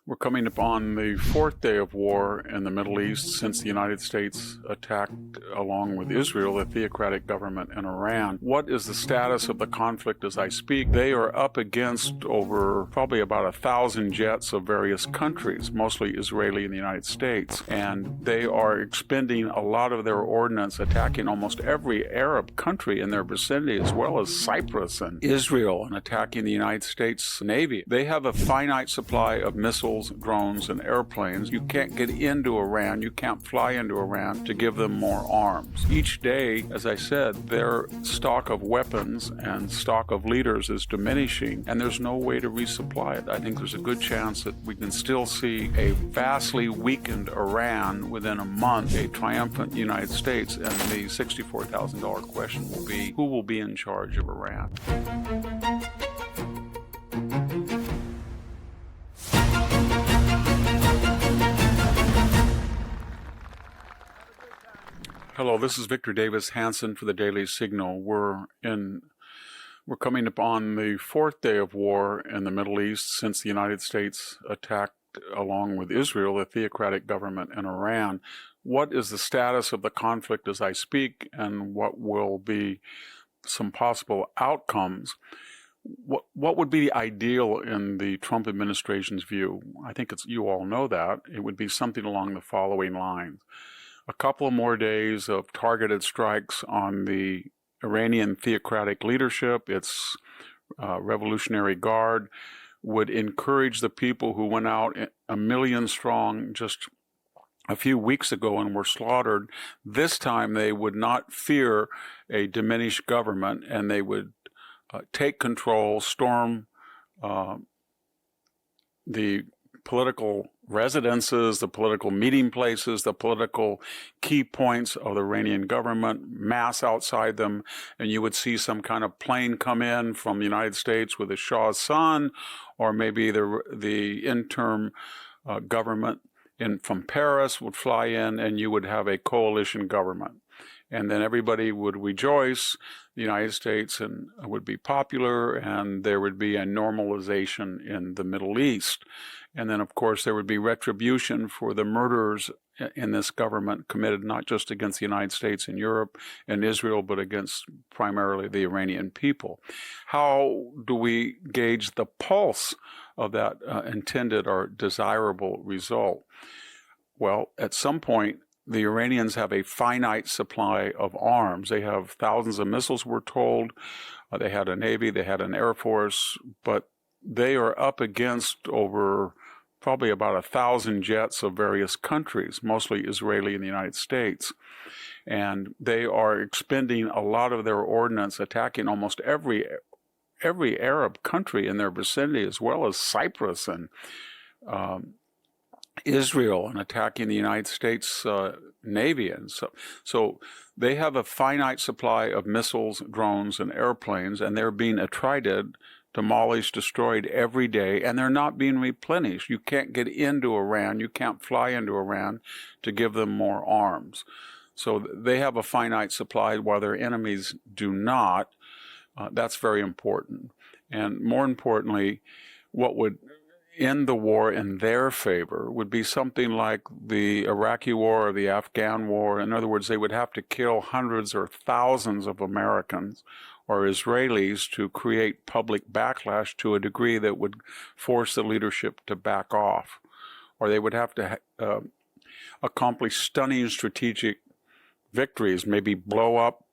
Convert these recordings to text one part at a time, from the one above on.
We're coming upon the fourth day of war in the Middle East since the United States attacked, along with Israel, the theocratic government in Iran. What is the status of the conflict as I speak? They are up against over probably about 1,000 jets of various countries, mostly Israeli and the United States, and they are expending a lot of their ordnance, attacking almost every Arab country in their vicinity, as well as Cyprus and Israel, and attacking the United States Navy. They have a finite supply of missiles, drones, and airplanes. You can't get into Iran, you can't fly into Iran to give them more arms. Each day, as I said, their stock of weapons and stock of leaders is diminishing, and there's no way to resupply it. I think there's a good chance that we can still see a vastly weakened Iran within a month, a triumphant United States, and the $64,000 question will be, who will be in charge of Iran? Hello, this is Victor Davis Hanson for the Daily Signal. We're coming upon the fourth day of war in the Middle East since the United States attacked, along with Israel, the theocratic government in Iran. What is the status of the conflict as I speak, and what will be some possible outcomes? What would be the ideal in the Trump administration's view? I think you all know that. It would be something along the following lines. A couple of more days of targeted strikes on the Iranian theocratic leadership, its Revolutionary Guard, would encourage the people who went out 1 million strong just a few weeks ago and were slaughtered. This time they would not fear a diminished government, and they would take control, storm the political residences, the political meeting places, the political key points of the Iranian government, mass outside them, and you would see some kind of plane come in from the United States with the Shah's son, or maybe the interim government from Paris would fly in, and you would have a coalition government. And then everybody would rejoice, the United States and would be popular, and there would be a normalization in the Middle East. And then, of course, there would be retribution for the murders in this government committed not just against the United States and Europe and Israel, but against primarily the Iranian people. How do we gauge the pulse of that intended or desirable result? Well, at some point, the Iranians have a finite supply of arms. They have thousands of missiles, we're told. They had a navy, they had an air force, but they are up against over probably about 1,000 jets of various countries, mostly Israeli and the United States. And they are expending a lot of their ordnance, attacking almost every Arab country in their vicinity, as well as Cyprus and Israel, and attacking the United States Navy. And so they have a finite supply of missiles, drones, and airplanes, and they're being attrited, demolished, destroyed every day, and they're not being replenished. You can't get into Iran, you can't fly into Iran to give them more arms. So they have a finite supply while their enemies do not. That's very important. And more importantly, what would end the war in their favor would be something like the Iraqi war or the Afghan war. In other words, they would have to kill hundreds or thousands of Americans or Israelis to create public backlash to a degree that would force the leadership to back off. Or they would have to accomplish stunning strategic victories, maybe blow up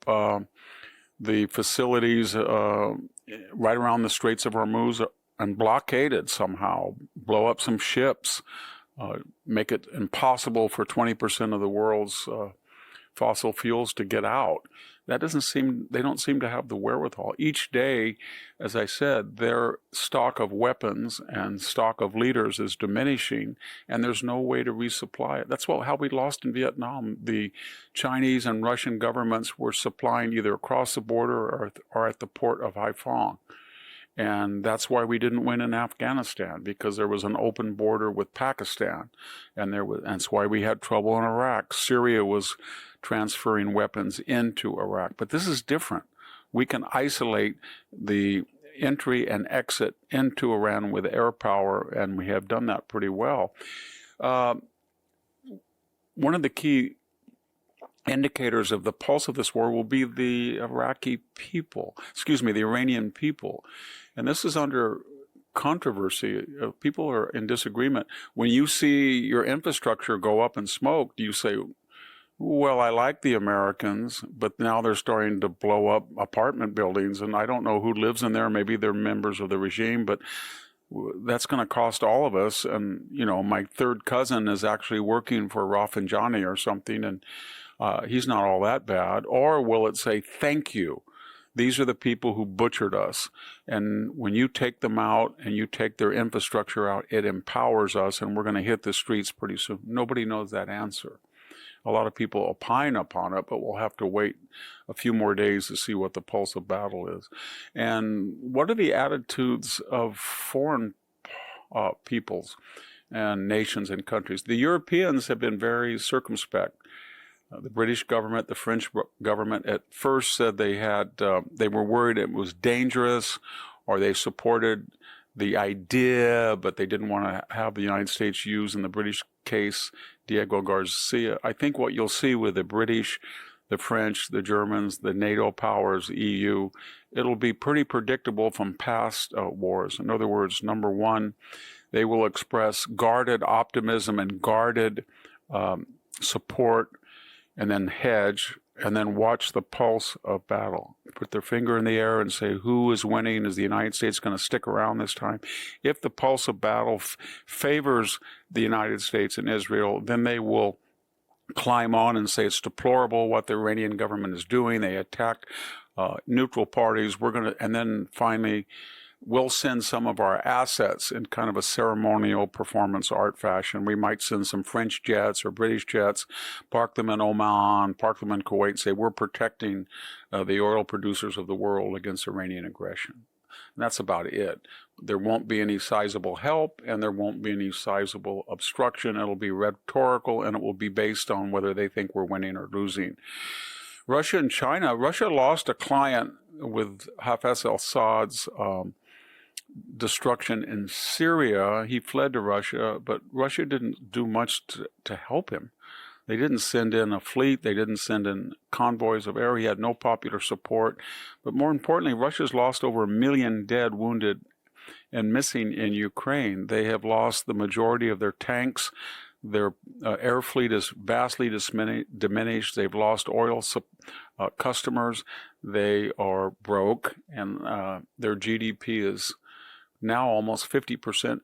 the facilities right around the Straits of Hormuz and blockade it somehow, blow up some ships, make it impossible for 20% of the world's fossil fuels to get out. They don't seem to have the wherewithal. Each day, as I said, their stock of weapons and stock of leaders is diminishing, and there's no way to resupply it. That's how we lost in Vietnam. The Chinese and Russian governments were supplying either across the border or at the port of Haiphong. And that's why we didn't win in Afghanistan, because there was an open border with Pakistan, and that's why we had trouble in Iraq. Syria was transferring weapons into Iraq, but this is different. We can isolate the entry and exit into Iran with air power, and we have done that pretty well. One of the key indicators of the pulse of this war will be the the Iranian people. And this is under controversy. People are in disagreement. When you see your infrastructure go up in smoke, do you say, well, I like the Americans, but now they're starting to blow up apartment buildings, and I don't know who lives in there. Maybe they're members of the regime, but that's going to cost all of us. And, my third cousin is actually working for Rafsanjani or something, and he's not all that bad. Or will it say, thank you? These are the people who butchered us. And when you take them out and you take their infrastructure out, it empowers us, and we're going to hit the streets pretty soon. Nobody knows that answer. A lot of people opine upon it, but we'll have to wait a few more days to see what the pulse of battle is. And what are the attitudes of foreign peoples and nations and countries? The Europeans have been very circumspect. The British government, the French government at first said they were worried it was dangerous, or they supported the idea, but they didn't want to have the United States use, in the British case, Diego Garcia. I think what you'll see with the British, the French, the Germans, the NATO powers, the EU, it'll be pretty predictable from past wars. In other words, number one, they will express guarded optimism and guarded support, and then hedge, and then watch the pulse of battle. Put their finger in the air and say, who is winning? Is the United States going to stick around this time? If the pulse of battle favors the United States and Israel, then they will climb on and say it's deplorable what the Iranian government is doing. They attack neutral parties. And then finally, we'll send some of our assets in kind of a ceremonial performance art fashion. We might send some French jets or British jets, park them in Oman, park them in Kuwait, and say we're protecting the oil producers of the world against Iranian aggression. And that's about it. There won't be any sizable help, and there won't be any sizable obstruction. It'll be rhetorical, and it will be based on whether they think we're winning or losing. Russia and China. Russia lost a client with Hafez al-Assad's destruction in Syria. He fled to Russia, but Russia didn't do much to help him. They didn't send in a fleet. They didn't send in convoys of air. He had no popular support. But more importantly, Russia's lost over 1 million dead, wounded, and missing in Ukraine. They have lost the majority of their tanks. Their air fleet is vastly diminished. They've lost oil customers. They are broke, and their GDP is now almost 50%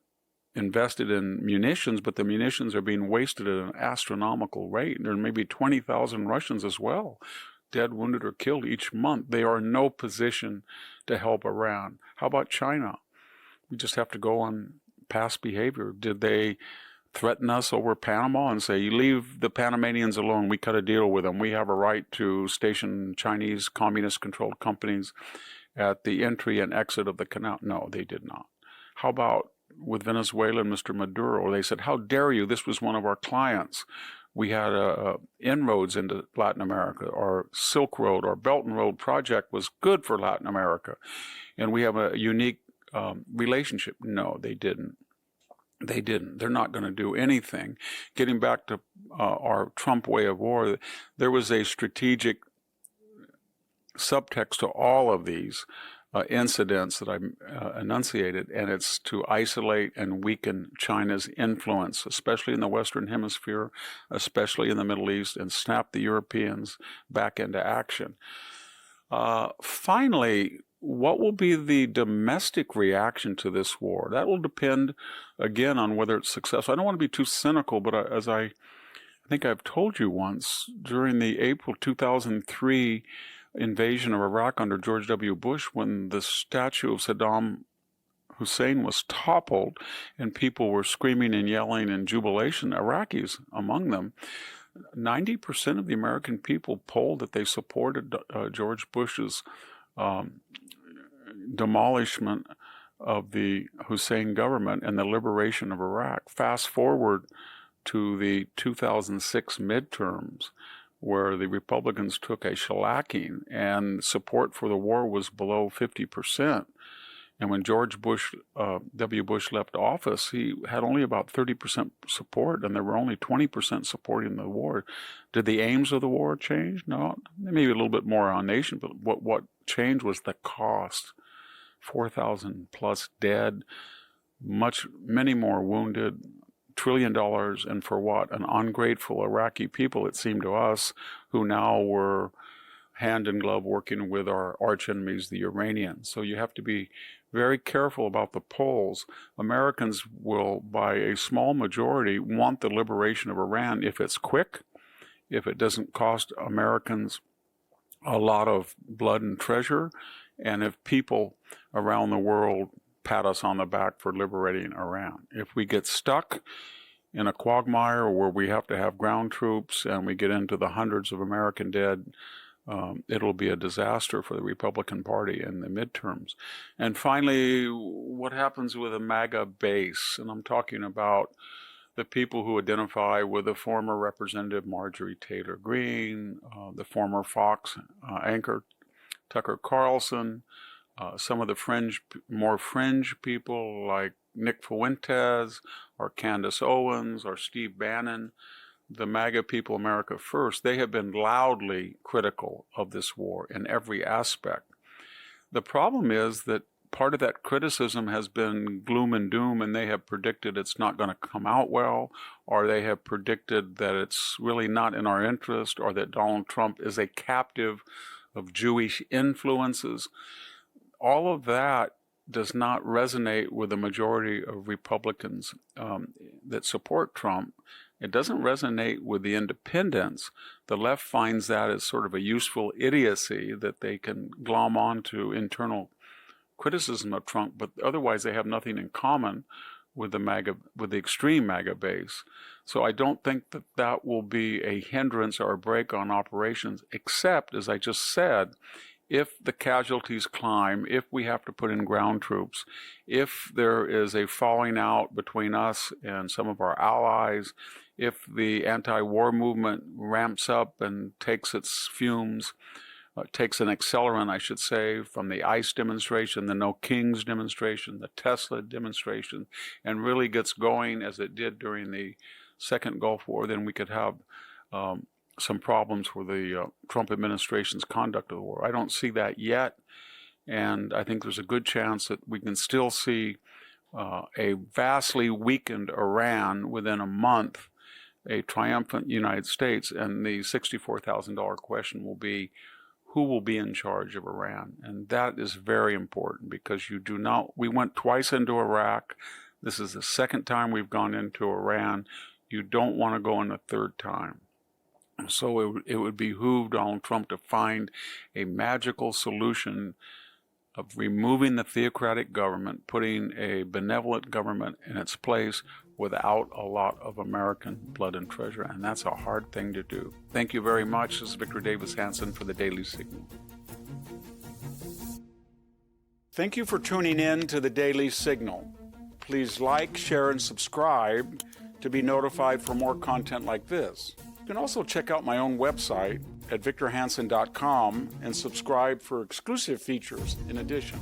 invested in munitions, but the munitions are being wasted at an astronomical rate. There may be 20,000 Russians as well, dead, wounded, or killed each month. They are in no position to help Iran. How about China? We just have to go on past behavior. Did they threaten us over Panama and say, you leave the Panamanians alone, we cut a deal with them, we have a right to station Chinese communist-controlled companies at the entry and exit of the canal? No, they did not. How about with Venezuela and Mr. Maduro? They said, how dare you? This was one of our clients. We had inroads into Latin America. Our Silk Road, our Belt and Road project was good for Latin America, and we have a unique relationship. No, they didn't. They didn't. They're not going to do anything. Getting back to our Trump way of war, there was a strategic subtext to all of these incidents that I enunciated, and it's to isolate and weaken China's influence, especially in the Western Hemisphere, especially in the Middle East, and snap the Europeans back into action. Finally, what will be the domestic reaction to this war? That will depend, again, on whether it's successful. I don't want to be too cynical, but as I think I've told you once, during the April 2003 invasion of Iraq under George W. Bush, when the statue of Saddam Hussein was toppled and people were screaming and yelling in jubilation, Iraqis among them, 90% of the American people polled that they supported George Bush's demolishment of the Hussein government and the liberation of Iraq. Fast forward to the 2006 midterms, where the Republicans took a shellacking and support for the war was below 50%. And when George Bush, W. Bush left office, he had only about 30% support, and there were only 20% supporting the war. Did the aims of the war change? No, maybe a little bit more on nation, but what changed was the cost. 4,000 plus dead, many more wounded, $1 trillion, and for what? An ungrateful Iraqi people, it seemed to us, who now were hand in glove working with our arch enemies, the Iranians. So you have to be very careful about the polls. Americans will, by a small majority, want the liberation of Iran if it's quick, if it doesn't cost Americans a lot of blood and treasure, and if people around the world pat us on the back for liberating Iran. If we get stuck in a quagmire where we have to have ground troops and we get into the hundreds of American dead, it'll be a disaster for the Republican Party in the midterms. And finally, what happens with a MAGA base? And I'm talking about the people who identify with the former Representative Marjorie Taylor Greene, the former Fox anchor Tucker Carlson, some of the more fringe people like Nick Fuentes or Candace Owens or Steve Bannon. The MAGA people, America First, they have been loudly critical of this war in every aspect. The problem is that part of that criticism has been gloom and doom, and they have predicted it's not going to come out well, or they have predicted that it's really not in our interest, or that Donald Trump is a captive of Jewish influences. All of that does not resonate with the majority of Republicans that support Trump. It doesn't resonate with the independents. The left finds that as sort of a useful idiocy that they can glom onto internal criticism of Trump, but otherwise they have nothing in common with the extreme MAGA base. So I don't think that will be a hindrance or a break on operations, except, as I just said, if the casualties climb, if we have to put in ground troops, if there is a falling out between us and some of our allies, if the anti-war movement ramps up and takes its fumes, takes an accelerant, I should say, from the ICE demonstration, the No Kings demonstration, the Tesla demonstration, and really gets going as it did during the Second Gulf War, then we could have some problems with the Trump administration's conduct of the war. I don't see that yet, and I think there's a good chance that we can still see a vastly weakened Iran within a month, a triumphant United States, and the $64,000 question will be, who will be in charge of Iran? And that is very important, because we went twice into Iraq. This is the second time we've gone into Iran. You don't want to go in a third time. So it would behoove Donald Trump to find a magical solution of removing the theocratic government, putting a benevolent government in its place without a lot of American blood and treasure. And that's a hard thing to do. Thank you very much. This is Victor Davis Hanson for the Daily Signal. Thank you for tuning in to the Daily Signal. Please like, share, and subscribe to be notified for more content like this. You can also check out my own website at victorhanson.com and subscribe for exclusive features in addition.